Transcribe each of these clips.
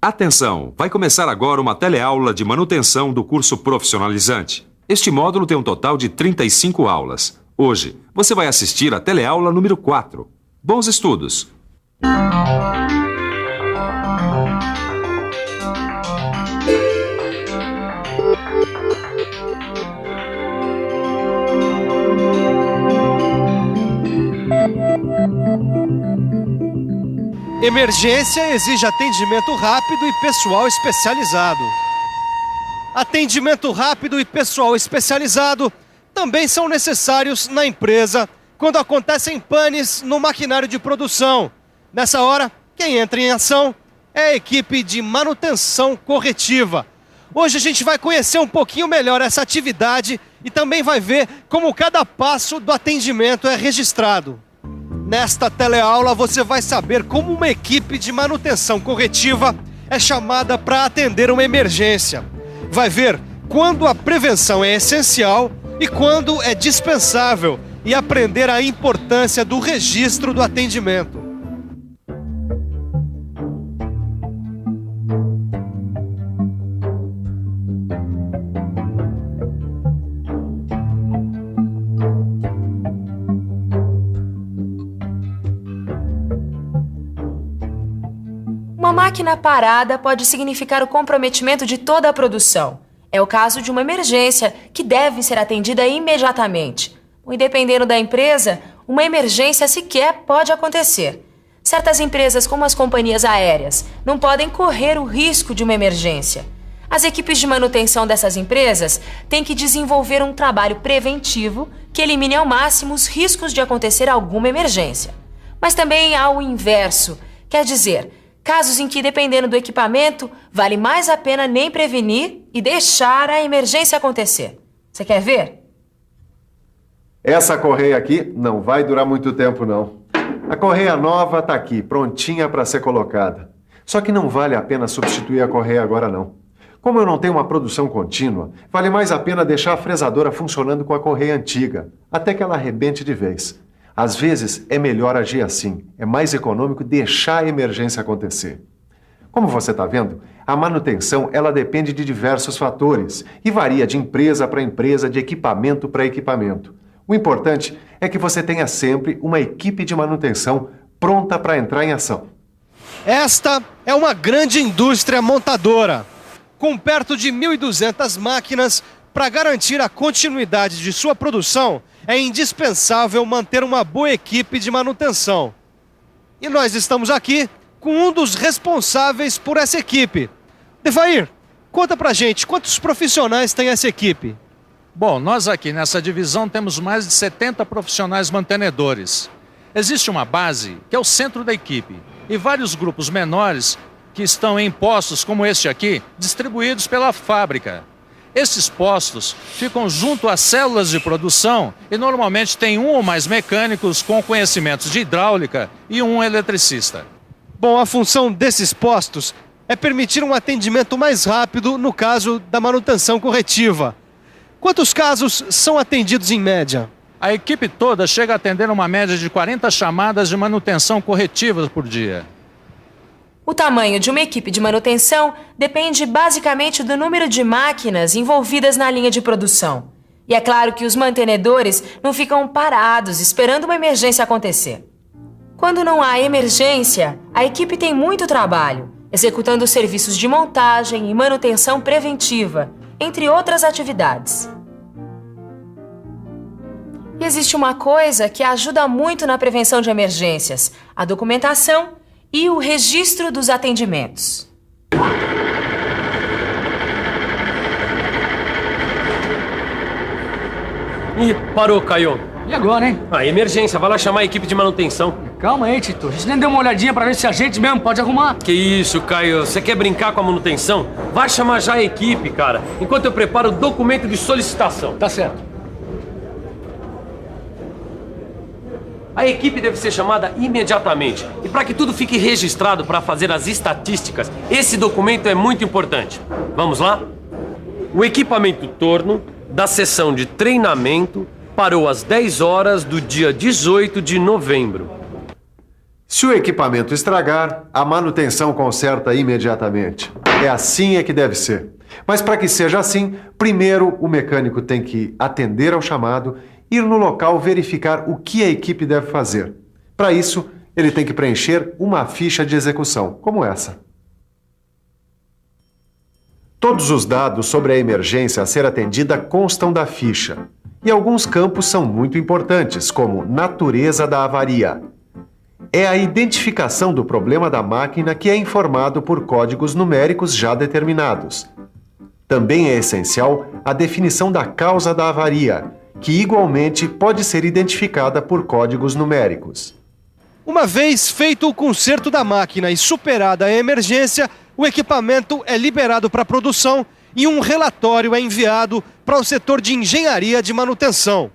Atenção! Vai começar agora uma teleaula de manutenção do curso profissionalizante. Este módulo tem um total de 35 aulas. Hoje, você vai assistir a teleaula número 4. Bons estudos! Emergência exige atendimento rápido e pessoal especializado. Atendimento rápido e pessoal especializado também são necessários na empresa quando acontecem panes no maquinário de produção. Nessa hora, quem entra em ação é a equipe de manutenção corretiva. Hoje a gente vai conhecer um pouquinho melhor essa atividade e também vai ver como cada passo do atendimento é registrado. Nesta teleaula você vai saber como uma equipe de manutenção corretiva é chamada para atender uma emergência. Vai ver quando a prevenção é essencial e quando é dispensável e aprender a importância do registro do atendimento. Uma máquina parada pode significar o comprometimento de toda a produção. É o caso de uma emergência que deve ser atendida imediatamente. E dependendo da empresa, uma emergência sequer pode acontecer. Certas empresas, como as companhias aéreas, não podem correr o risco de uma emergência. As equipes de manutenção dessas empresas têm que desenvolver um trabalho preventivo que elimine ao máximo os riscos de acontecer alguma emergência. Mas também há o inverso, quer dizer, casos em que, dependendo do equipamento, vale mais a pena nem prevenir e deixar a emergência acontecer. Você quer ver? Essa correia aqui não vai durar muito tempo, não. A correia nova está aqui, prontinha para ser colocada. Só que não vale a pena substituir a correia agora, não. Como eu não tenho uma produção contínua, vale mais a pena deixar a fresadora funcionando com a correia antiga, até que ela arrebente de vez. Às vezes, é melhor agir assim. É mais econômico deixar a emergência acontecer. Como você está vendo, a manutenção ela depende de diversos fatores e varia de empresa para empresa, de equipamento para equipamento. O importante é que você tenha sempre uma equipe de manutenção pronta para entrar em ação. Esta é uma grande indústria montadora, com perto de 1.200 máquinas. Para garantir a continuidade de sua produção, é indispensável manter uma boa equipe de manutenção. E nós estamos aqui com um dos responsáveis por essa equipe. Devair, conta pra gente, quantos profissionais tem essa equipe? Bom, nós aqui nessa divisão temos mais de 70 profissionais mantenedores. Existe uma base, que é o centro da equipe, e vários grupos menores que estão em postos como este aqui, distribuídos pela fábrica. Esses postos ficam junto às células de produção e normalmente tem um ou mais mecânicos com conhecimentos de hidráulica e um eletricista. Bom, a função desses postos é permitir um atendimento mais rápido no caso da manutenção corretiva. Quantos casos são atendidos em média? A equipe toda chega a atender uma média de 40 chamadas de manutenção corretiva por dia. O tamanho de uma equipe de manutenção depende basicamente do número de máquinas envolvidas na linha de produção. E é claro que os mantenedores não ficam parados esperando uma emergência acontecer. Quando não há emergência, a equipe tem muito trabalho, executando serviços de montagem e manutenção preventiva, entre outras atividades. E existe uma coisa que ajuda muito na prevenção de emergências: a documentação e o registro dos atendimentos. Ih, parou, Caio. E agora, hein? Emergência, vai lá chamar a equipe de manutenção. Calma aí, Tito. A gente nem deu uma olhadinha pra ver se a gente mesmo pode arrumar. Que isso, Caio? Você quer brincar com a manutenção? Vai chamar já a equipe, cara, enquanto eu preparo o documento de solicitação. Tá certo. A equipe deve ser chamada imediatamente. E para que tudo fique registrado para fazer as estatísticas, esse documento é muito importante. Vamos lá? O equipamento torno da sessão de treinamento parou às 10 horas do dia 18 de novembro. Se o equipamento estragar, a manutenção conserta imediatamente. É assim que deve ser. Mas para que seja assim, primeiro o mecânico tem que atender ao chamado, ir no local verificar o que a equipe deve fazer. Para isso, ele tem que preencher uma ficha de execução, como essa. Todos os dados sobre a emergência a ser atendida constam da ficha. E alguns campos são muito importantes, como natureza da avaria. É a identificação do problema da máquina que é informado por códigos numéricos já determinados. Também é essencial a definição da causa da avaria, que igualmente pode ser identificada por códigos numéricos. Uma vez feito o conserto da máquina e superada a emergência, o equipamento é liberado para produção e um relatório é enviado para o setor de engenharia de manutenção.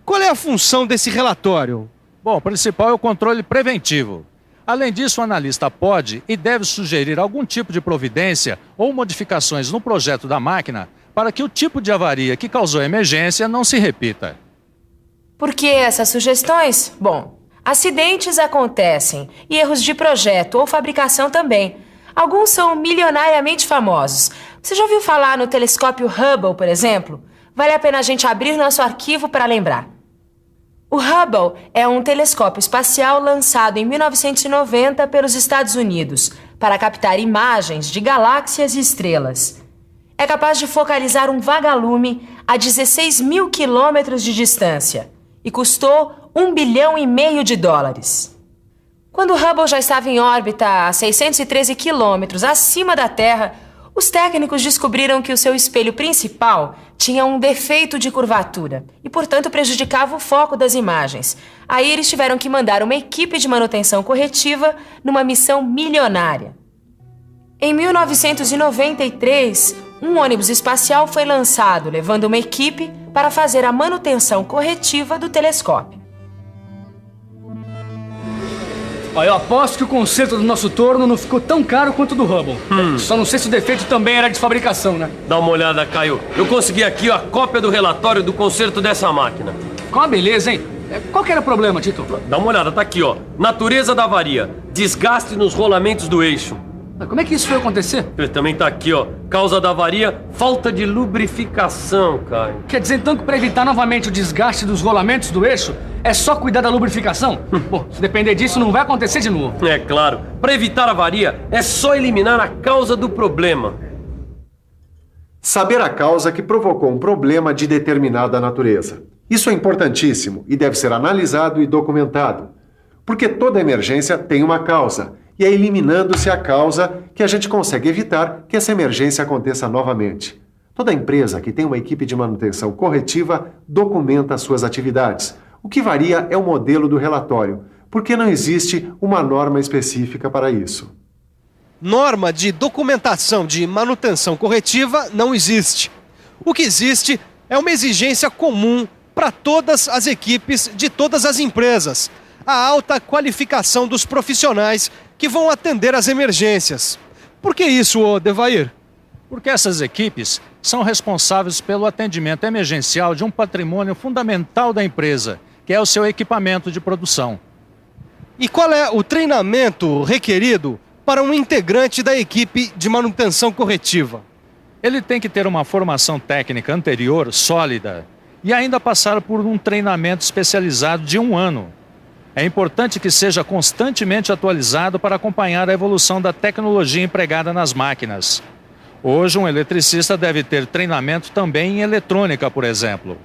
Qual é a função desse relatório? Bom, o principal é o controle preventivo. Além disso, o analista pode e deve sugerir algum tipo de providência ou modificações no projeto da máquina para que o tipo de avaria que causou a emergência não se repita. Por que essas sugestões? Bom, acidentes acontecem e erros de projeto ou fabricação também. Alguns são milionariamente famosos. Você já ouviu falar no telescópio Hubble, por exemplo? Vale a pena a gente abrir nosso arquivo para lembrar. O Hubble é um telescópio espacial lançado em 1990 pelos Estados Unidos para captar imagens de galáxias e estrelas. É capaz de focalizar um vagalume a 16 mil quilômetros de distância e custou $1,5 bilhão. Quando o Hubble já estava em órbita a 613 quilômetros acima da Terra, os técnicos descobriram que o seu espelho principal tinha um defeito de curvatura e, portanto, prejudicava o foco das imagens. Aí eles tiveram que mandar uma equipe de manutenção corretiva numa missão milionária. Em 1993, um ônibus espacial foi lançado, levando uma equipe para fazer a manutenção corretiva do telescópio. Ó, eu aposto que o conserto do nosso torno não ficou tão caro quanto o do Hubble. Só não sei se o defeito também era de fabricação, né? Dá uma olhada, Caio. Eu consegui aqui a cópia do relatório do conserto dessa máquina. Ficou uma beleza, hein? Qual que era o problema, Tito? Dá uma olhada, tá aqui, ó. Natureza da avaria. Desgaste nos rolamentos do eixo. Como é que isso foi acontecer? Também tá aqui, ó. Causa da avaria, falta de lubrificação, Caio. Quer dizer, então, que para evitar novamente o desgaste dos rolamentos do eixo, é só cuidar da lubrificação? Bom, se depender disso, não vai acontecer de novo. É claro. Para evitar a avaria, é só eliminar a causa do problema. Saber a causa que provocou um problema de determinada natureza. Isso é importantíssimo e deve ser analisado e documentado. Porque toda emergência tem uma causa. E é eliminando-se a causa que a gente consegue evitar que essa emergência aconteça novamente. Toda empresa que tem uma equipe de manutenção corretiva documenta suas atividades. O que varia é o modelo do relatório, porque não existe uma norma específica para isso. Norma de documentação de manutenção corretiva não existe. O que existe é uma exigência comum para todas as equipes de todas as empresas. A alta qualificação dos profissionais que vão atender às emergências. Por que isso, Devair? Porque essas equipes são responsáveis pelo atendimento emergencial de um patrimônio fundamental da empresa, que é o seu equipamento de produção. E qual é o treinamento requerido para um integrante da equipe de manutenção corretiva? Ele tem que ter uma formação técnica anterior sólida e ainda passar por um treinamento especializado de 1 ano. É importante que seja constantemente atualizado para acompanhar a evolução da tecnologia empregada nas máquinas. Hoje, um eletricista deve ter treinamento também em eletrônica, por exemplo.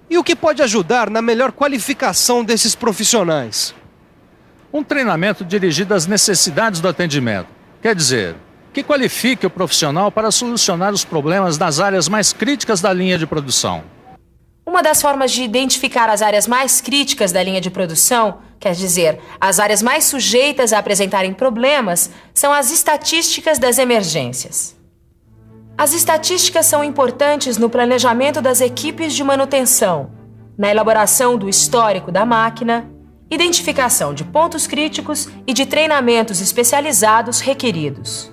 E o que pode ajudar na melhor qualificação desses profissionais? Um treinamento dirigido às necessidades do atendimento. Quer dizer, que qualifique o profissional para solucionar os problemas nas áreas mais críticas da linha de produção. Uma das formas de identificar as áreas mais críticas da linha de produção, quer dizer, as áreas mais sujeitas a apresentarem problemas, são as estatísticas das emergências. As estatísticas são importantes no planejamento das equipes de manutenção, na elaboração do histórico da máquina, identificação de pontos críticos e de treinamentos especializados requeridos.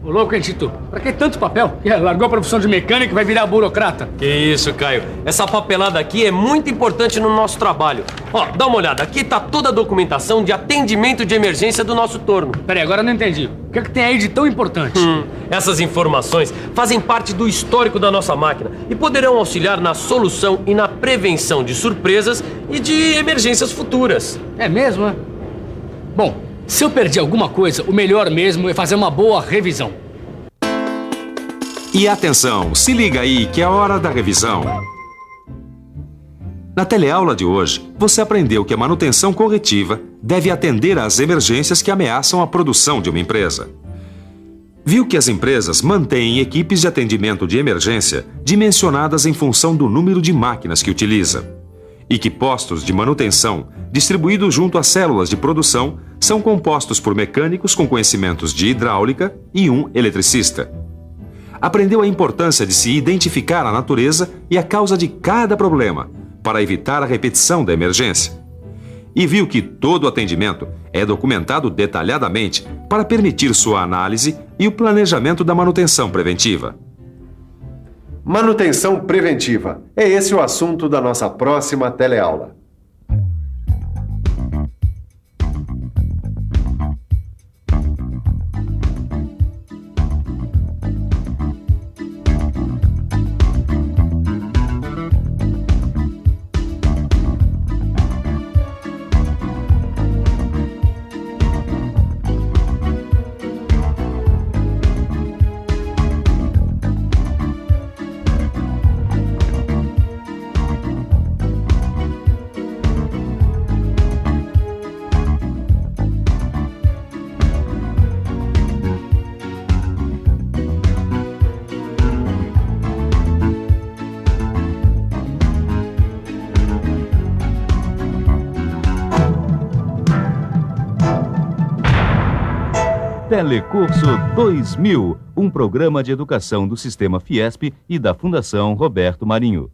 Ô, louco, hein, Tito? Pra que tanto papel? Largou a profissão de mecânico e vai virar burocrata. Que isso, Caio. Essa papelada aqui é muito importante no nosso trabalho. Ó, dá uma olhada. Aqui tá toda a documentação de atendimento de emergência do nosso torno. Peraí, agora eu não entendi. O que é que tem aí de tão importante? Essas informações fazem parte do histórico da nossa máquina e poderão auxiliar na solução e na prevenção de surpresas e de emergências futuras. É mesmo, né? Bom, se eu perdi alguma coisa, o melhor mesmo é fazer uma boa revisão. E atenção, se liga aí que é hora da revisão. Na teleaula de hoje, você aprendeu que a manutenção corretiva deve atender às emergências que ameaçam a produção de uma empresa. Viu que as empresas mantêm equipes de atendimento de emergência dimensionadas em função do número de máquinas que utiliza. E que postos de manutenção, distribuídos junto às células de produção, são compostos por mecânicos com conhecimentos de hidráulica e um eletricista. Aprendeu a importância de se identificar a natureza e a causa de cada problema, para evitar a repetição da emergência. E viu que todo o atendimento é documentado detalhadamente para permitir sua análise e o planejamento da manutenção preventiva. Manutenção preventiva. É esse o assunto da nossa próxima teleaula. Telecurso 2000, um programa de educação do Sistema Fiesp e da Fundação Roberto Marinho.